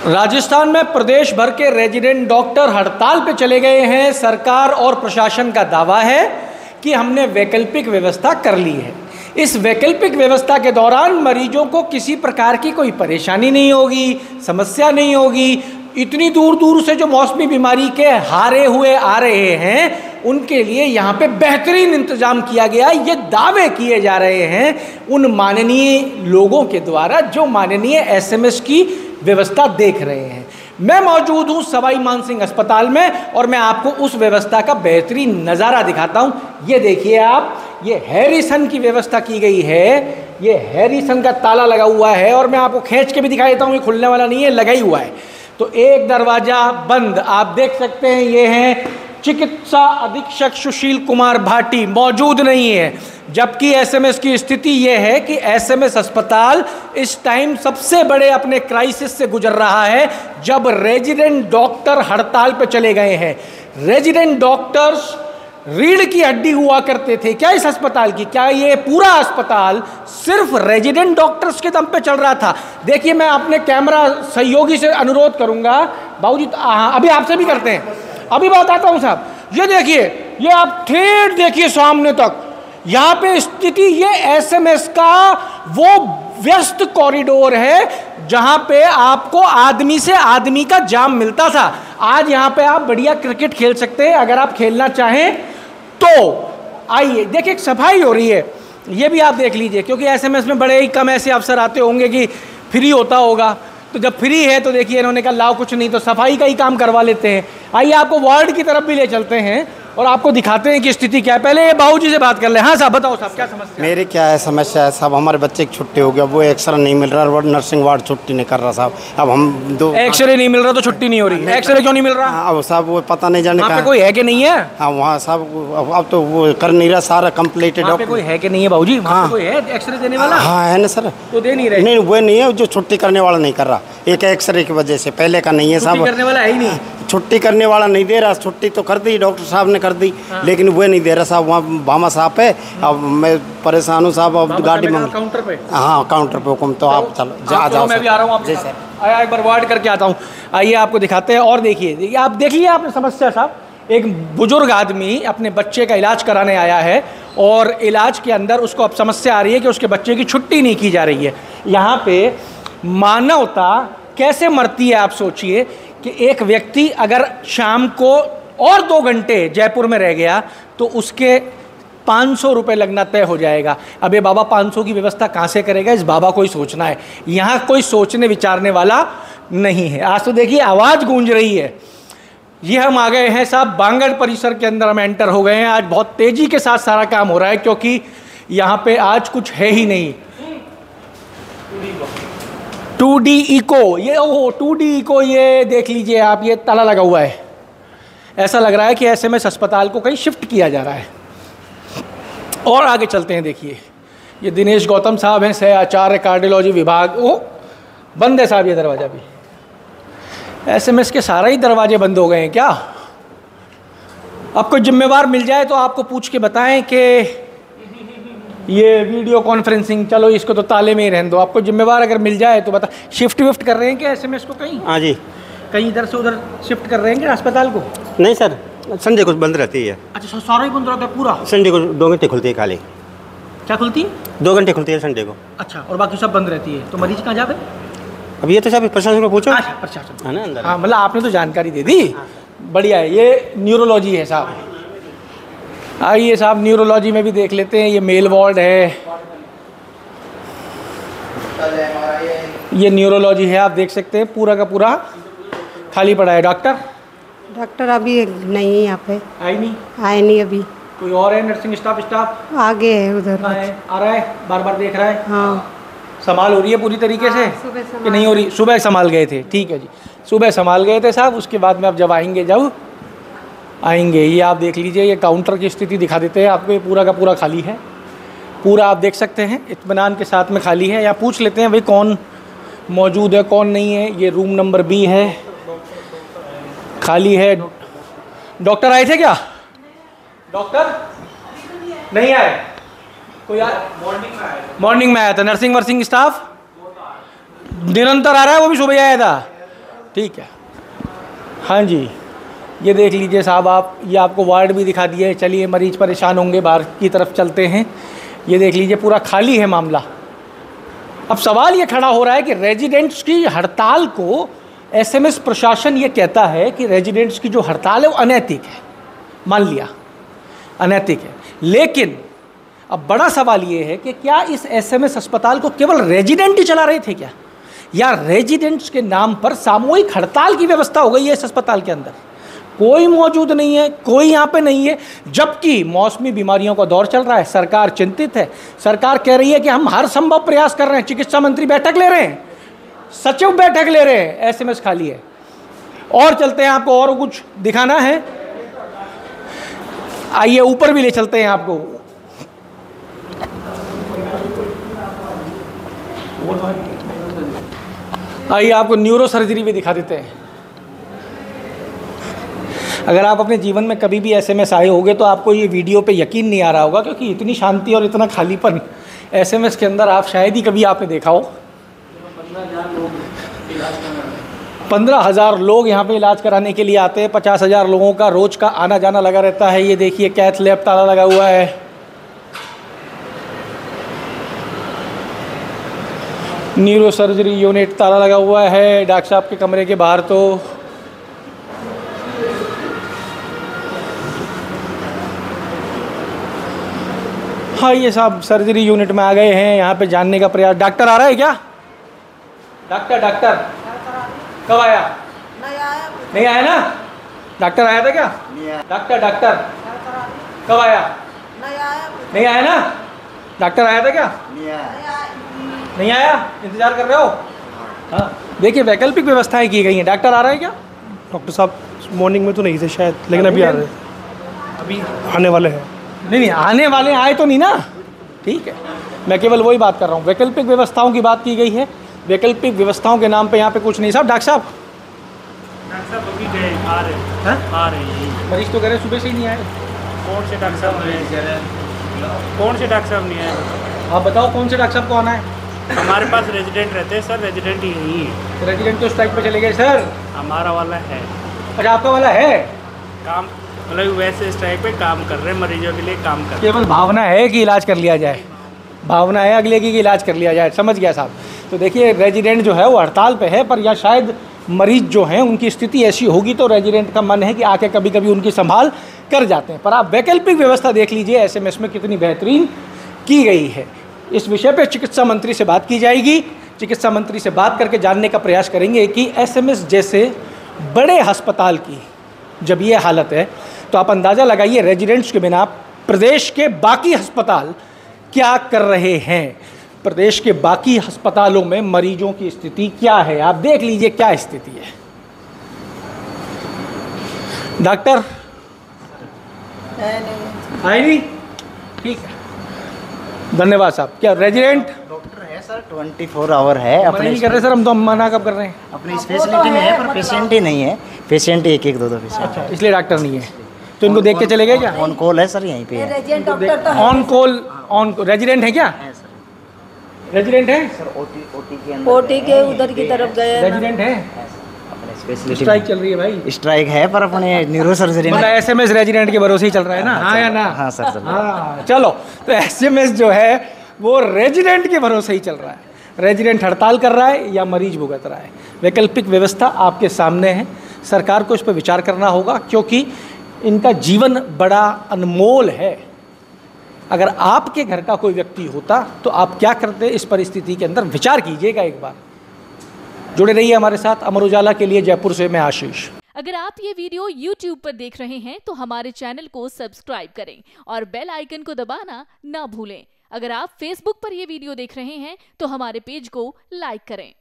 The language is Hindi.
राजस्थान में प्रदेश भर के रेजिडेंट डॉक्टर हड़ताल पे चले गए हैं। सरकार और प्रशासन का दावा है कि हमने वैकल्पिक व्यवस्था कर ली है। इस वैकल्पिक व्यवस्था के दौरान मरीजों को किसी प्रकार की कोई परेशानी नहीं होगी, समस्या नहीं होगी। इतनी दूर दूर से जो मौसमी बीमारी के हारे हुए आ रहे हैं उनके लिए यहाँ पे बेहतरीन इंतजाम किया गया। ये दावे किए जा रहे हैं उन माननीय लोगों के द्वारा जो माननीय एसएमएस की व्यवस्था देख रहे हैं। मैं मौजूद हूँ सवाई मानसिंह अस्पताल में और मैं आपको उस व्यवस्था का बेहतरीन नज़ारा दिखाता हूँ। ये देखिए आप, ये हैरिसन की व्यवस्था की गई है। ये हैरिसन का ताला लगा हुआ है और मैं आपको खींच के भी दिखा देता हूँ, ये खुलने वाला नहीं है, लगा ही हुआ है। तो एक दरवाज़ा बंद, आप देख सकते हैं। ये है चिकित्सा अधीक्षक सुशील कुमार भाटी, मौजूद नहीं है। जबकि एसएमएस की स्थिति यह है कि एसएमएस अस्पताल इस टाइम सबसे बड़े अपने क्राइसिस से गुजर रहा है जब रेजिडेंट डॉक्टर हड़ताल पर चले गए हैं। रेजिडेंट डॉक्टर्स रीढ़ की हड्डी हुआ करते थे क्या इस अस्पताल की? क्या ये पूरा अस्पताल सिर्फ रेजिडेंट डॉक्टर्स के दम पे चल रहा था? देखिए, मैं अपने कैमरा सहयोगी से अनुरोध करूंगा, बाबूजी अभी आपसे भी करते हैं, अभी बताता हूं साहब। ये देखिए, ये आप ठेठ देखिए सामने तक, यहाँ पे स्थिति ये एसएमएस का वो व्यस्त कॉरिडोर है जहाँ पे आपको आदमी से आदमी का जाम मिलता था। आज यहाँ पे आप बढ़िया क्रिकेट खेल सकते हैं अगर आप खेलना चाहें तो। आइए देखिए, एक सफाई हो रही है, ये भी आप देख लीजिए, क्योंकि एसएमएस में बड़े ही कम ऐसे अफसर आते होंगे कि फ्री होता होगा। तो जब फ्री है तो देखिए इन्होंने कहा लाओ कुछ नहीं तो सफाई का ही काम करवा लेते हैं। आइए आपको वार्ड की तरफ भी ले चलते हैं और आपको दिखाते हैं कि स्थिति क्या है। पहले ये बाबूजी से बात कर ले। हाँ साहब, बताओ साहब, क्या समस्या? मेरी क्या है समस्या है साहब, हमारे बच्चे की छुट्टी हो गया, वो एक्सरे नहीं मिल रहा, नर्सिंग वार्ड छुट्टी नहीं कर रहा साहब। अब हम दो एक्सरे नहीं मिल रहा तो छुट्टी नहीं हो रही? एक्सरे क्यों नहीं मिल रहा? अब साहब वो पता नहीं जाने का कोई है कि नहीं है। हाँ वहाँ साहब अब तो वो कर नहीं रहा, सारा कम्प्लीटेड। कोई है कि नहीं है बाबूजी? हाँ कोई है एक्सरे देने वाला? हाँ है ना सर, तो दे नहीं रहे? नहीं वो नहीं है, जो छुट्टी करने वाला नहीं कर रहा, एक एक्सरे की वजह से, पहले का नहीं है साहब। करने वाला है ही नहीं, छुट्टी करने वाला नहीं दे रहा। छुट्टी तो कर दी, डॉक्टर साहब ने कर दी, लेकिन वो नहीं दे रहा साहब। वहाँ भामा साहब है, अब मैं परेशान हूँ साहब। अब गाड़ी में काउंटर पे, हाँ काउंटर पे हुक्म, तो आप चलो जा जाओ। मैं भी आ रहा हूँ, जी सर। आया एक बार वार्ड करके आता हूँ। आइए आपको दिखाते हैं। और देखिए आप देखिए आपने समस्या साहब, एक बुजुर्ग आदमी अपने बच्चे का इलाज कराने आया है और इलाज के अंदर उसको अब समस्या आ रही है कि उसके बच्चे की छुट्टी नहीं की जा रही है। यहाँ पे मानवता कैसे मरती है आप सोचिए कि एक व्यक्ति अगर शाम को और 2 घंटे जयपुर में रह गया तो उसके 500 रुपये लगना तय हो जाएगा। अब ये बाबा 500 की व्यवस्था कहाँ से करेगा? इस बाबा को ही सोचना है। यहाँ कोई सोचने विचारने वाला नहीं है। आज तो देखिए आवाज़ गूंज रही है। ये हम आ गए हैं साहब बांगड़ परिसर के अंदर, हम एंटर हो गए हैं। आज बहुत तेज़ी के साथ सारा काम हो रहा है क्योंकि यहाँ पे आज कुछ है ही नहीं। 2D इको, ये ओहो 2D इको, ये देख लीजिए आप, ये ताला लगा हुआ है। ऐसा लग रहा है कि एसएमएस अस्पताल को कहीं शिफ्ट किया जा रहा है। और आगे चलते हैं। देखिए ये दिनेश गौतम साहब हैं, सह आचार्य कार्डियोलॉजी विभाग। ओ बंद है साहब ये दरवाज़ा भी। एसएमएस के सारे ही दरवाजे बंद हो गए हैं क्या? आपको जिम्मेवार मिल जाए तो आपको पूछ के बताएं कि ये वीडियो कॉन्फ्रेंसिंग, चलो इसको तो ताले में ही रहने दो। आपको जिम्मेवार अगर मिल जाए तो बता। शिफ्ट विफ्ट कर रहे हैं क्या एसएमएस को कहीं? हाँ जी, कहीं इधर से उधर शिफ्ट कर रहे हैं क्या अस्पताल को? नहीं सर, संडे को बंद रहती है। अच्छा, सारा ही बंद रहता है पूरा? संडे को 2 घंटे खुलती है खाली। क्या खुलती है? 2 घंटे खुलती है संडे को। अच्छा, और बाकी सब बंद रहती है। तो मरीज कहाँ जाते? अब ये तो सब प्रशासन को पूछो। अच्छा, प्रशासन है ना अंदर। हाँ, मतलब आपने तो जानकारी दे दी, बढ़िया है। ये न्यूरोलॉजी है साहब। आइए साहब न्यूरोलॉजी में भी देख लेते हैं। ये मेल वार्ड है, ये न्यूरोलॉजी है, आप देख सकते हैं पूरा का पूरा खाली पड़ा है। डॉक्टर अभी नहीं है यहाँ पे, आए नहीं अभी। कोई और है? नर्सिंग स्टाफ आगे है, उधर आ रहा है, बार बार देख रहा है। हाँ, संभाल हो रही है पूरी तरीके से कि नहीं हो रही? सुबह संभाल गए थे, ठीक है जी, सुबह संभाल गए थे साहब। उसके बाद में अब जब आएंगे, ये आप देख लीजिए, ये काउंटर की स्थिति दिखा देते हैं आपको। ये पूरा का पूरा खाली है, पूरा आप देख सकते हैं इत्मीनान के साथ में खाली है। या पूछ लेते हैं भाई कौन मौजूद है कौन नहीं है। ये रूम नंबर बी है, खाली है। डॉक्टर आए थे क्या? डॉक्टर नहीं आए? कोई मॉर्निंग में आया था। नर्सिंग वर्सिंग स्टाफ निरंतर आ रहा है, वो भी सुबह आया था। ठीक है। हाँ जी, ये देख लीजिए साहब आप, ये आपको वार्ड भी दिखा दिया है। चलिए, मरीज परेशान होंगे, बाहर की तरफ चलते हैं। ये देख लीजिए पूरा खाली है मामला। अब सवाल ये खड़ा हो रहा है कि रेजिडेंट्स की हड़ताल को एसएमएस प्रशासन ये कहता है कि रेजिडेंट्स की जो हड़ताल है वो अनैतिक है। मान लिया अनैतिक है, लेकिन अब बड़ा सवाल ये है कि क्या इस एसएमएस अस्पताल को केवल रेजिडेंट ही चला रहे थे क्या, या रेजिडेंट्स के नाम पर सामूहिक हड़ताल की व्यवस्था हो गई है इस अस्पताल के अंदर? कोई मौजूद नहीं है, कोई यहाँ पे नहीं है, जबकि मौसमी बीमारियों का दौर चल रहा है। सरकार चिंतित है, सरकार कह रही है कि हम हर संभव प्रयास कर रहे हैं। चिकित्सा मंत्री बैठक ले रहे हैं, सचिव बैठक ले रहे हैं, एसएमएस खाली है। और चलते हैं, आपको और कुछ दिखाना है, आइए ऊपर भी ले चलते हैं आपको। आइए आपको न्यूरो सर्जरी भी दिखा देते हैं। अगर आप अपने जीवन में कभी भी एसएमएस आए होंगे तो आपको ये वीडियो पे यकीन नहीं आ रहा होगा, क्योंकि इतनी शांति और इतना खालीपन एसएमएस के अंदर आप शायद ही कभी आपने देखा हो। 15,000 लोग यहाँ पे इलाज कराने के लिए आते हैं। 50,000 लोगों का रोज का आना जाना लगा रहता है। ये देखिए कैथ लैब ताला लगा हुआ है। न्यूरो सर्जरी यूनिट ताला लगा हुआ है डॉक्टर साहब के कमरे के बाहर। तो हाँ, ये साहब सर्जरी यूनिट में आ गए हैं। यहाँ पे जानने का प्रयास। डॉक्टर आ रहा है क्या? डॉक्टर कब आया? नहीं आया ना? डॉक्टर आया था क्या? डॉक्टर कब आया? नहीं आया ना? डॉक्टर आया था क्या? नहीं आया। इंतजार कर रहे हो? हाँ, देखिए वैकल्पिक व्यवस्थाएं की गई हैं। डॉक्टर आ रहा है क्या? डॉक्टर साहब मॉर्निंग में तो नहीं थे शायद, लेकिन अभी आ रहे हैं, अभी आने वाले हैं। नहीं, आने वाले आए तो नहीं ना। ठीक है, मैं केवल वही बात कर रहा हूँ। वैकल्पिक व्यवस्थाओं की बात की गई है। वैकल्पिक व्यवस्थाओं के नाम पे यहाँ पे कुछ नहीं। साहब डॉक्टर साहब अभी गए, आ रहे हैं। मरीज तो कह रहे सुबह से ही नहीं आए। कौन से डॉक्टर साहब नहीं आए? आप बताओ कौन से डॉक्टर साहब को आना है? हमारे पास रेजिडेंट रहते हैं सर, रेजिडेंट ही नहीं है। रेजिडेंट तो स्ट्राइक पे चले गए सर। हमारा वाला है अच्छा, आपका वाला है काम, मतलब वैसे स्ट्राइक पे काम कर रहे हैं, मरीजों के लिए काम कर रहे हैं। केवल भावना है कि इलाज कर लिया जाए, भावना है अगले की कि इलाज कर लिया जाए। समझ गया साहब। तो देखिए रेजिडेंट जो है वो हड़ताल पे है, पर या शायद मरीज जो हैं उनकी स्थिति ऐसी होगी तो रेजिडेंट का मन है कि आके कभी कभी उनकी संभाल कर जाते हैं। पर आप वैकल्पिक व्यवस्था देख लीजिए एसएमएस में कितनी बेहतरीन की गई है। इस विषय पे चिकित्सा मंत्री से बात की जाएगी। चिकित्सा मंत्री से बात करके जानने का प्रयास करेंगे कि एसएमएस जैसे बड़े अस्पताल की जब ये हालत है तो आप अंदाज़ा लगाइए रेजिडेंट्स के बिना प्रदेश के बाकी अस्पताल क्या कर रहे हैं। प्रदेश के बाकी अस्पतालों में मरीजों की स्थिति क्या है, आप देख लीजिए क्या स्थिति है। डॉक्टर आए नहीं? ठीक है, धन्यवाद साहब। क्या रेजिडेंट डॉक्टर है सर, 24 आवर है। अपने नहीं कर रहे सर, हम तो मना कब कर रहे हैं? अपनी स्पेशलिटी में है, पर पेशेंट ही नहीं है। पेशेंट एक एक दो पेशेंट। अच्छा, इसलिए डॉक्टर नहीं है। तो इनको देख के चले गए क्या? ऑन कॉल है सर, यहीं पे है। ऑन कॉल ऑन रेजिडेंट है क्या? रेजिडेंट है सर, ओटी के उधर की तरफ गए ना। रेजिडेंट है। अपने स्पेशलिटी स्ट्राइक चल रही है भाई। स्ट्राइक है, पर अपने न्यूरो सर्जरी में मतलब एसएमएस रेजिडेंट के भरोसे ही चल रहा है ना? हाँ या ना? हाँ सर, सर। हाँ चलो, तो एसएमएस जो है वो रेजिडेंट के भरोसे ही चल रहा है। रेजिडेंट हड़ताल कर रहा है या मरीज भुगत रहा है। वैकल्पिक व्यवस्था आपके सामने है। सरकार को इस पर विचार करना होगा, क्योंकि इनका जीवन बड़ा अनमोल है। अगर आपके घर का कोई व्यक्ति होता तो आप क्या करते, इस परिस्थिति के अंदर विचार कीजिएगा एक बार। जुड़े रहिए हमारे साथ। अमर उजाला के लिए जयपुर से मैं आशीष। अगर आप ये वीडियो YouTube पर देख रहे हैं तो हमारे चैनल को सब्सक्राइब करें और बेल आइकन को दबाना ना भूलें। अगर आप Facebook पर ये वीडियो देख रहे हैं तो हमारे पेज को लाइक करें।